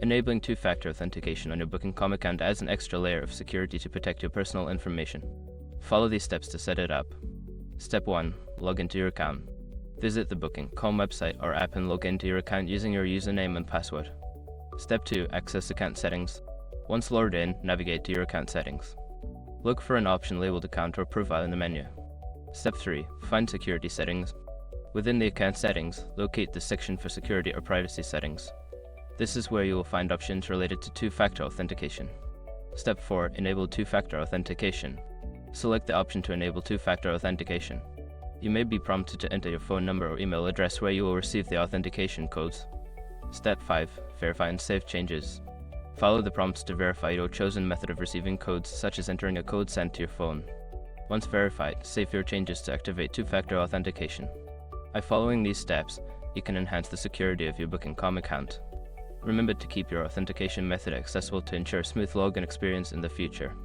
Enabling two-factor authentication on your Booking.com account adds an extra layer of security to protect your personal information. Follow these steps to set it up. Step 1. Log into your account. Visit the Booking.com website or app and log into your account using your username and password. Step 2. Access account settings. Once logged in, navigate to your account settings. Look for an option labeled Account or Profile in the menu. Step 3. Find Security Settings. Within the account settings, locate the section for Security or Privacy Settings. This is where you will find options related to two-factor authentication. Step 4. Enable two-factor authentication. Select the option to enable two-factor authentication. You may be prompted to enter your phone number or email address where you will receive the authentication codes. Step 5. Verify and save changes. Follow the prompts to verify your chosen method of receiving codes, such as entering a code sent to your phone. Once verified, save your changes to activate two-factor authentication. By following these steps, you can enhance the security of your Booking.com account. Remember to keep your authentication method accessible to ensure a smooth login experience in the future.